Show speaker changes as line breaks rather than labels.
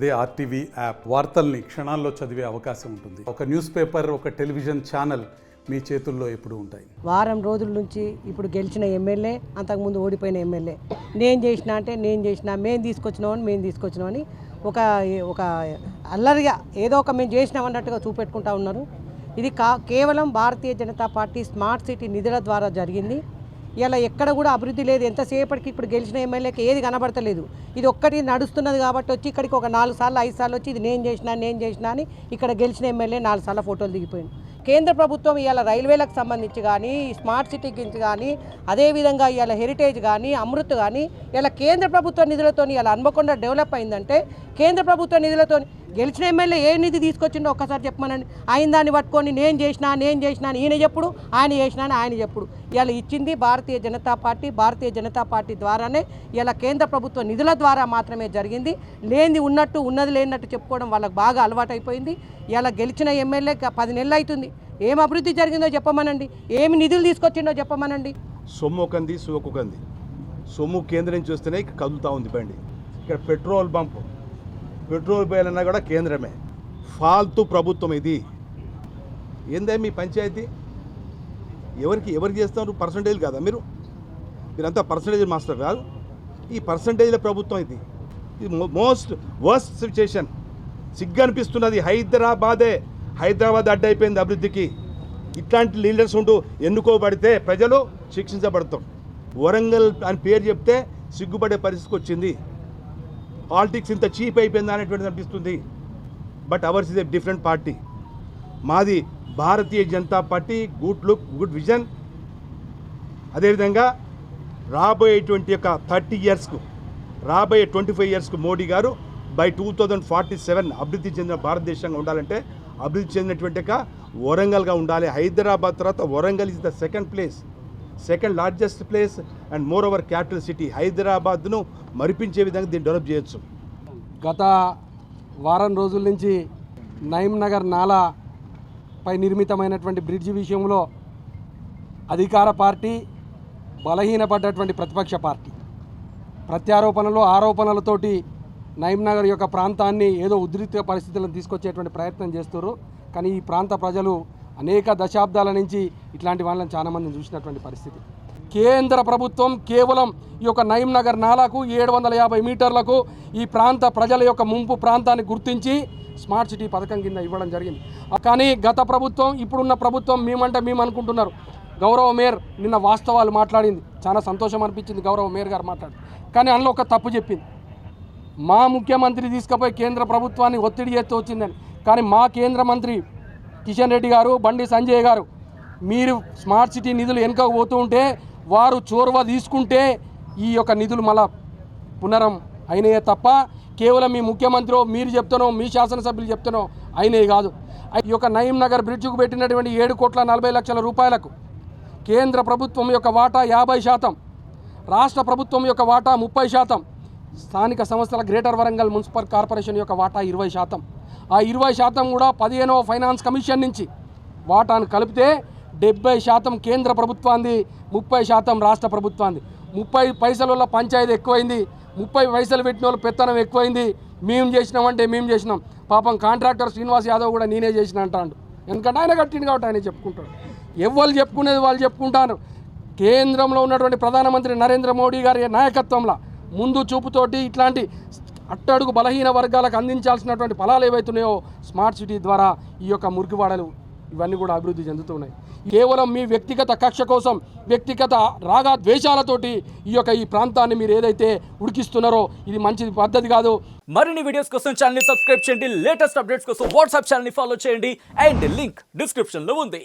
అదే RTV app వార్తల్ని క్షణాల్లో చదివే అవకాశం ఉంటుంది. ఒక న్యూస్ పేపర్, ఒక టెలివిజన్ ఛానల్ మీ చేతుల్లో ఎప్పుడు ఉంటాయి.
వారం రోజుల నుంచి ఇప్పుడు గెలిచిన ఎమ్మెల్యే, అంతకుముందు ఓడిపోయిన ఎమ్మెల్యే నేను చేసిన అంటే నేను చేసిన, మేము తీసుకొచ్చినామని ఒక అల్లరిగా ఏదో ఒక మేము చేసినామన్నట్టుగా చూపెట్టుకుంటా ఉన్నారు. ఇది కేవలం భారతీయ జనతా పార్టీ స్మార్ట్ సిటీ నిధుల ద్వారా జరిగింది. ఇలా ఎక్కడ కూడా అభివృద్ధి లేదు. ఎంతసేపటికి ఇప్పుడు గెలిచిన ఎమ్మెల్యేకి ఏది కనబడతలేదు. ఇది ఒక్కటి నడుస్తున్నది కాబట్టి వచ్చి ఇక్కడికి ఒక 4 సార్లు 5 సార్లు వచ్చి ఇది నేను చేసిన అని ఇక్కడ గెలిచిన ఎమ్మెల్యే 4 సార్లు ఫోటోలు దిగిపోయింది. కేంద్ర ప్రభుత్వం ఇవాళ రైల్వేలకు సంబంధించి కానీ, స్మార్ట్ సిటీ గురించి కానీ, అదేవిధంగా ఇవాళ హెరిటేజ్ కానీ, అమృత్ కానీ ఇలా కేంద్ర ప్రభుత్వ నిధులతో ఇలా హన్మకొండ డెవలప్ అయిందంటే కేంద్ర ప్రభుత్వ నిధులతో గెలిచిన ఎమ్మెల్యే ఏ నిధి తీసుకొచ్చిండో ఒక్కసారి చెప్పమనండి. ఆయన దాన్ని పట్టుకొని నేను చేసిన అని ఈయన చెప్పుడు, ఆయన చేసిన అని ఆయన చెప్పుడు. ఇలా ఇచ్చింది భారతీయ జనతా పార్టీ ద్వారానే ఇలా కేంద్ర ప్రభుత్వ నిధుల ద్వారా మాత్రమే జరిగింది. లేనిది ఉన్నట్టు, ఉన్నది లేనట్టు చెప్పుకోవడం వాళ్ళకి బాగా అలవాటైపోయింది. ఇలా గెలిచిన ఎమ్మెల్యే 10 నెలలు అవుతుంది. ఏం అభివృద్ధి జరిగిందో చెప్పమనండి, ఏమి నిధులు తీసుకొచ్చిండో చెప్పమనండి.
సొమ్ము ఒకంది సోకొకంది. సొమ్ము కేంద్రం చూస్తేనే కదులుతూ ఉంది బండి. ఇక్కడ పెట్రోల్ బయలన్నా కూడా కేంద్రమే. ఫాల్తూ ప్రభుత్వం ఇది. ఏందే మీ పంచాయతీ? ఎవరికి చేస్తున్నారు? పర్సంటేజ్ కాదా మీరంతా పర్సంటేజ్ మాస్టర్ కాదు. ఈ పర్సంటేజ్ల ప్రభుత్వం ఇది మోస్ట్ వర్స్ట్ సిచ్యుయేషన్. సిగ్గు అనిపిస్తున్నది. హైదరాబాద్ అడ్డైపోయింది అభివృద్ధికి. ఇట్లాంటి లీడర్స్ ఉంటూ ఎన్నుకోబడితే ప్రజలు శిక్షించబడతాం. వరంగల్ అని పేరు చెప్తే సిగ్గుపడే పరిస్థితికి వచ్చింది. పాలిటిక్స్ ఇంత చీప్ అయిపోయింది అనేటువంటిది అనిపిస్తుంది. But ours is a different party. మాది Bharatiya Janata party. Good look, good vision. అదేవిధంగా రాబోయేటువంటి యొక్క 30 ఇయర్స్కు, రాబోయే 25 ఇయర్స్కు మోడీ గారు బై 2047 అభివృద్ధి చెందిన భారతదేశంగా ఉండాలంటే అభివృద్ధి చెందినటువంటి వరంగల్గా ఉండాలి. హైదరాబాద్ తర్వాత Warangal is the second largest place and more over capital city. హైదరాబాద్ను మరిపించే విధంగా దీన్ని డెవలప్ చేయొచ్చు.
గత వారం రోజుల నుంచి నయీంనగర్ నాలా పై నిర్మితమైనటువంటి బ్రిడ్జి విషయంలో అధికార పార్టీ, బలహీనపడ్డటువంటి ప్రతిపక్ష పార్టీ ప్రత్యారోపణలు, ఆరోపణలతోటి నయీంనగర్ యొక్క ప్రాంతాన్ని ఏదో ఉద్రిక్త పరిస్థితులను తీసుకొచ్చేటువంటి ప్రయత్నం చేస్తారు. కానీ ఈ ప్రాంత ప్రజలు అనేక దశాబ్దాల నుంచి ఇట్లాంటి వాళ్ళని చాలామందిని చూసినటువంటి పరిస్థితి. కేంద్ర ప్రభుత్వం కేవలం ఈ యొక్క నయీంనగర్ నాలాకు 750 మీటర్లకు ఈ ప్రాంత ప్రజల యొక్క ముంపు ప్రాంతాన్ని గుర్తించి స్మార్ట్ సిటీ పథకం కింద ఇవ్వడం జరిగింది. కానీ గత ప్రభుత్వం, ఇప్పుడున్న ప్రభుత్వం మేము అనుకుంటున్నారు. గౌరవ మేయర్ నిన్న వాస్తవాలు మాట్లాడింది, చాలా సంతోషం అనిపించింది గౌరవ మేయర్ గారు మాట్లాడి. కానీ అందులో ఒక తప్పు చెప్పింది. మా ముఖ్యమంత్రి తీసుకుపోయి కేంద్ర ప్రభుత్వాన్ని ఒత్తిడి చేస్తూ వచ్చిందని. కానీ మా కేంద్ర మంత్రి కిషన్ రెడ్డి గారు, బండి సంజయ్ గారు, మీరు స్మార్ట్ సిటీ నిధులు వెనుక పోతూ ఉంటే వారు చొరవ తీసుకుంటే ఈ యొక్క నిధులు మళ్ళా పునరం అయినాయే తప్ప కేవలం మీ ముఖ్యమంత్రి మీరు చెప్తానో, మీ శాసనసభ్యులు చెప్తానో అయినవి కాదు. ఈ యొక్క నయీంనగర్ బ్రిడ్జ్కు పెట్టినటువంటి 7,40,00,000 రూపాయలకు కేంద్ర ప్రభుత్వం యొక్క వాటా 50%, రాష్ట్ర ప్రభుత్వం యొక్క వాటా 30%, స్థానిక సంస్థల గ్రేటర్ వరంగల్ మున్సిపల్ కార్పొరేషన్ యొక్క వాటా 20%. ఆ 20% కూడా 15వ ఫైనాన్స్ కమిషన్ నుంచి వాటాను కలిపితే 70% కేంద్ర ప్రభుత్వాన్ని, 30% రాష్ట్ర ప్రభుత్వాన్ని. 30 పైసల వల్ల పంచాయతీ ఎక్కువైంది, 30 పైసలు పెట్టిన వాళ్ళు పెత్తనం ఎక్కువైంది. మేము చేసినాం. పాపం కాంట్రాక్టర్ శ్రీనివాస్ యాదవ్ కూడా నేనే చేసిన అంటాడు. ఎందుకంటే ఆయన కట్టిండు కాబట్టి ఆయన చెప్పుకుంటాడు. ఎవరు చెప్పుకునేది వాళ్ళు చెప్పుకుంటారు. కేంద్రంలో ఉన్నటువంటి ప్రధానమంత్రి నరేంద్ర మోడీ గారి నాయకత్వంలో ముందు చూపుతోటి ఇట్లాంటి అట్టడుగు బలహీన వర్గాలకు అందించాల్సినటువంటి ఫలాలు ఏవైతున్నాయో స్మార్ట్ సిటీ ద్వారా ఈ యొక్క మురికివాడలు ఇవన్నీ కూడా అభివృద్ధి చెందుతున్నాయి. కేవలం మీ వ్యక్తిగత కక్ష కోసం, వ్యక్తిగత రాగా ద్వేషాలతోటి ఈ ప్రాంతాన్ని మీరు ఏదైతే ఉడికిస్తున్నారో ఇది మంచి పద్ధతి కాదు.
మరిన్ని వీడియోస్ కోసం ఛానల్ ని సబ్స్క్రైబ్ చేయండి. లేటెస్ట్ అప్డేట్స్ కోసం వాట్సాప్ ఛానల్ ని ఫాలో చేయండి. అండ్ లింక్ డిస్క్రిప్షన్ లో ఉంది.